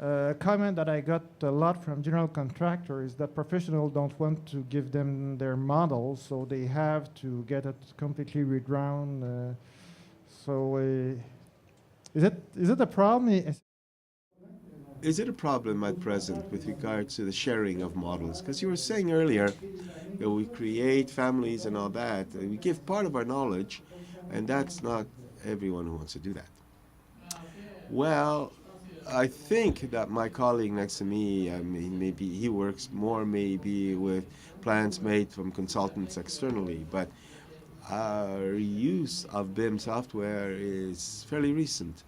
A comment that I got a lot from general contractors is that professionals don't want to give them their models, so they have to get it completely redrawn. Is it a problem? Is it a problem at present with regards to the sharing of models? Because you were saying earlier that we create families and all that. We give part of our knowledge, and that's not everyone who wants to do that. Well, I think that my colleague next to me, I mean, maybe he works more maybe with plans made from consultants externally, but our use of BIM software is fairly recent.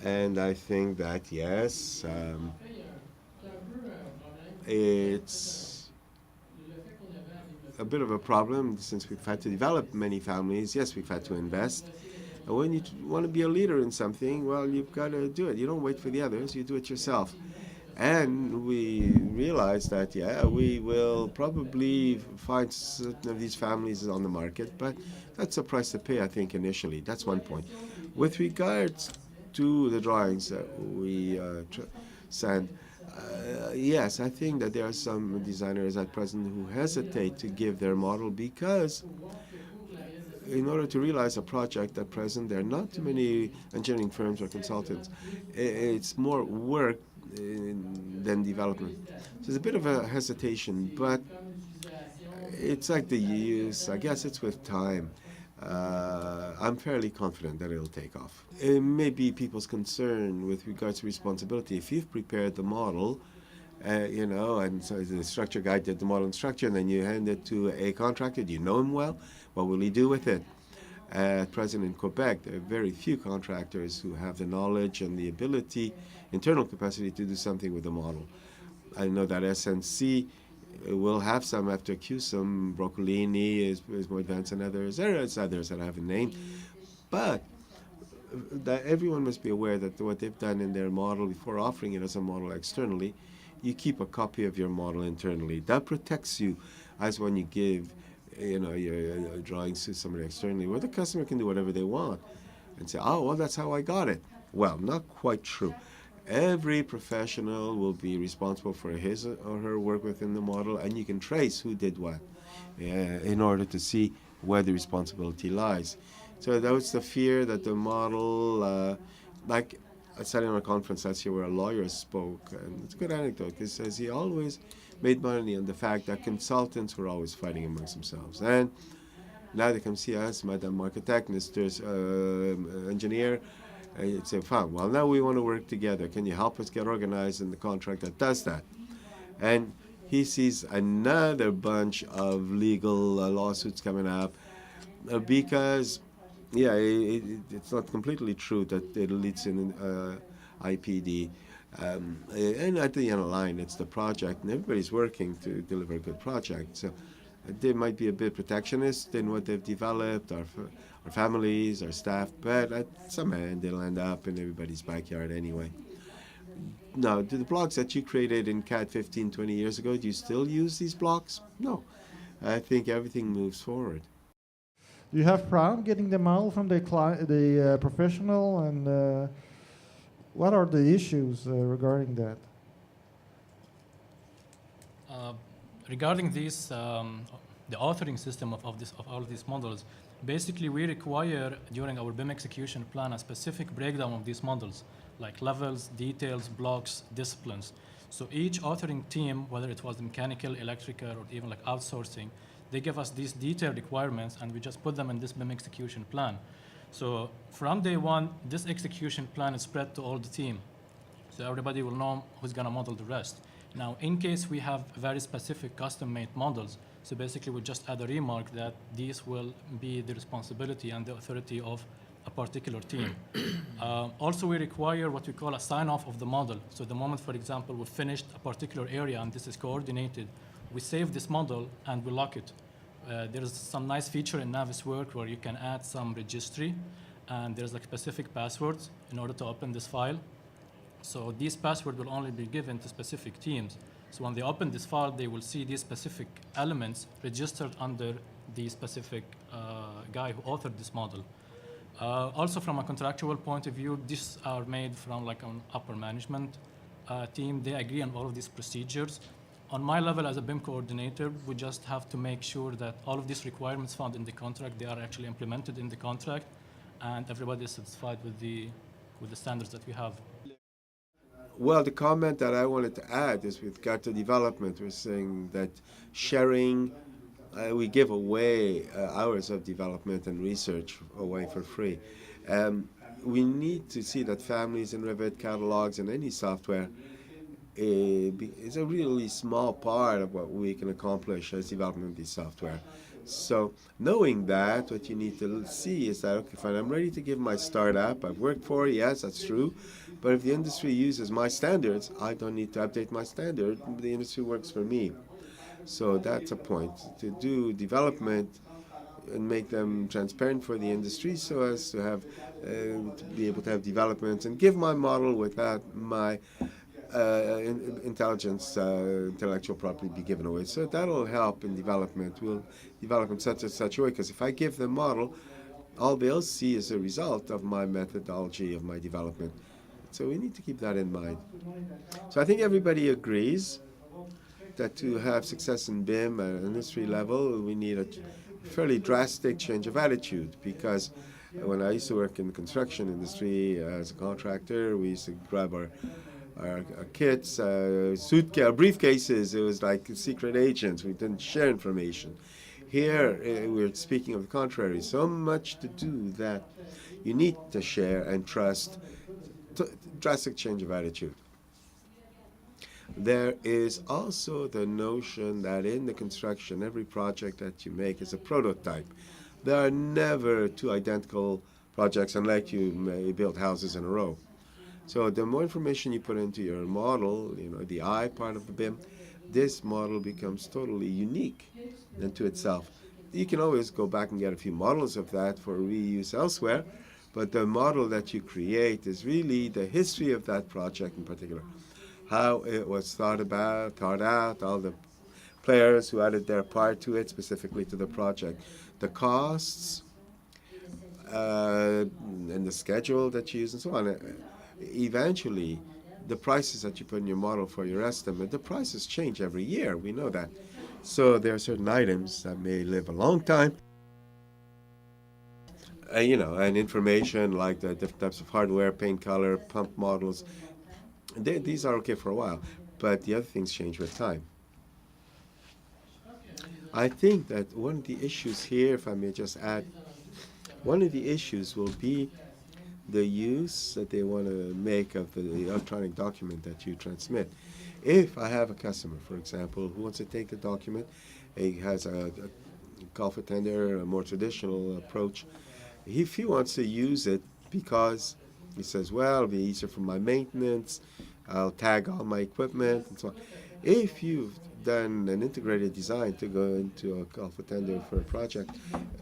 And I think that, yes, it's a bit of a problem since we've had to develop many families. Yes, we've had to invest. And when you want to be a leader in something, well, you've got to do it. You don't wait for the others, you do it yourself. And we realize that, yeah, we will probably find certain of these families on the market, but that's a price to pay, I think, initially. That's one point. With regards to the drawings that we send, yes, I think that there are some designers at present who hesitate to give their model because in order to realize a project at present, there are not too many engineering firms or consultants. It's more work than development. So there's a bit of a hesitation, but it's like the use. I guess it's with time. I'm fairly confident that it'll take off. It may be people's concern with regards to responsibility. If you've prepared the model, and so the structure guy did the model and structure, and then you hand it to a contractor, do you know him well? What will he do with it? At present in Quebec, there are very few contractors who have the knowledge and the ability, internal capacity to do something with the model. I know that SNC will have some after QSUM. Broccolini is more advanced than others. There are others that I haven't named. But that everyone must be aware that what they've done in their model before offering it as a model externally, you keep a copy of your model internally. That protects you as when you give your drawings to somebody externally, where the customer can do whatever they want and say, oh, well, that's how I got it. Well, not quite true. Every professional will be responsible for his or her work within the model, and you can trace who did what in order to see where the responsibility lies. So that was the fear that the model, like I sat in a conference last year where a lawyer spoke, and it's a good anecdote. He says he always made money on the fact that consultants were always fighting amongst themselves. And now they come see us, Madam Architect, Mr. Engineer, and you'd say, fine, well, now we want to work together. Can you help us get organized in the contract that does that? And he sees another bunch of legal lawsuits coming up because, yeah, it's not completely true that it leads in IPD. And at the end of the line, it's the project, and everybody's working to deliver a good project. So they might be a bit protectionist in what they've developed, our families, our staff, but at some end, it'll end up in everybody's backyard anyway. Now, do the blocks that you created in CAD 15, 20 years ago, do you still use these blocks? No. I think everything moves forward. Do you have problem getting the model from the professional, and what are the issues regarding that? Regarding this, the authoring system of all of these models, basically we require during our BIM execution plan a specific breakdown of these models, like levels, details, blocks, disciplines. So each authoring team, whether it was mechanical, electrical, or even like outsourcing, they give us these detailed requirements, and we just put them in this BIM execution plan. So from day one, this execution plan is spread to all the team. So everybody will know who's going to model the rest. Now, in case we have very specific custom-made models, so basically we just add a remark that these will be the responsibility and the authority of a particular team. Also, we require what we call a sign-off of the model. So the moment, for example, we've finished a particular area and this is coordinated, we save this model and we lock it. There's some nice feature in Navisworks where you can add some registry, and there's like specific passwords in order to open this file. So these passwords will only be given to specific teams. So when they open this file, they will see these specific elements registered under the specific guy who authored this model. Also, from a contractual point of view, these are made from like an upper management team, they agree on all of these procedures. On my level as a BIM coordinator, we just have to make sure that all of these requirements found in the contract, they are actually implemented in the contract, and everybody is satisfied with the standards that we have. Well, the comment that I wanted to add is with regard to development. We're saying that sharing, we give away hours of development and research away for free. We need to see that families and Revit catalogs and any software is a really small part of what we can accomplish as development of this software. So knowing that, what you need to see is that, okay, fine, I'm ready to give my startup. I've worked for it, yes, that's true. But if the industry uses my standards, I don't need to update my standard. The industry works for me. So that's a point, to do development and make them transparent for the industry so as to have to be able to have developments and give my model without my intellectual property be given away. So that'll help in development. We'll develop in such and such a way, because if I give the model, all they'll see is a result of my methodology of my development. So we need to keep that in mind. So I think everybody agrees that to have success in BIM at an industry level, we need a fairly drastic change of attitude, because when I used to work in the construction industry as a contractor, we used to grab our kits, suitcase, briefcases. It was like secret agents. We didn't share information. Here, we're speaking of the contrary. So much to do that you need to share and trust. Drastic change of attitude. There is also the notion that in the construction, every project that you make is a prototype. There are never two identical projects unless you may build houses in a row. So the more information you put into your model, the I part of the BIM, this model becomes totally unique into itself. You can always go back and get a few models of that for reuse elsewhere, but the model that you create is really the history of that project in particular. How it was thought out, all the players who added their part to it, specifically to the project. The costs, and the schedule that you use and so on. Eventually, the prices that you put in your model for your estimate, the prices change every year. We know that. So there are certain items that may live a long time. And information like the different types of hardware, paint color, pump models, these are okay for a while. But the other things change with time. I think that one of the issues here, if I may just add, one of the issues will be the use that they want to make of the electronic document that you transmit. If I have a customer, for example, who wants to take a document, he has a call for tender, a more traditional approach. If he wants to use it because he says, well, it'll be easier for my maintenance, I'll tag all my equipment, and so on. If you've done an integrated design to go into a call for tender for a project,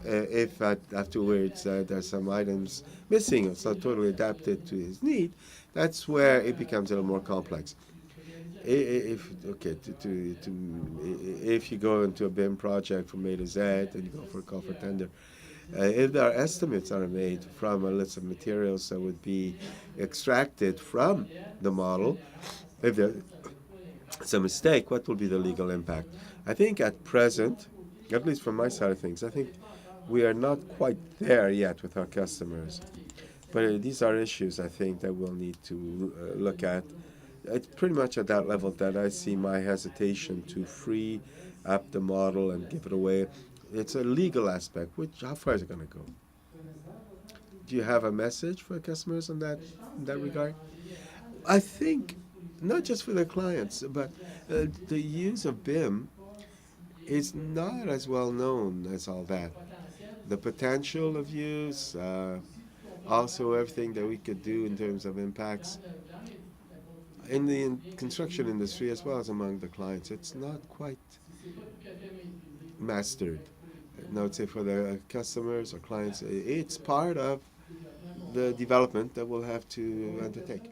if afterwards there's some items missing, it's not totally adapted to his need, that's where it becomes a little more complex. If you go into a BIM project from A to Z and you go for a call for tender, if there are estimates are made from a list of materials that would be extracted from the model, if there's a mistake, what will be the legal impact? I think at present, at least from my side of things, I think we are not quite there yet with our customers. But these are issues, I think, that we'll need to look at. It's pretty much at that level that I see my hesitation to free up the model and give it away. It's a legal aspect. How far is it going to go? Do you have a message for customers in that regard? I think not just for the clients, but the use of BIM is not as well known as all that. The potential of use, also everything that we could do in terms of impacts in the construction industry as well as among the clients, it's not quite mastered. I would say for the customers or clients, it's part of the development that we'll have to undertake.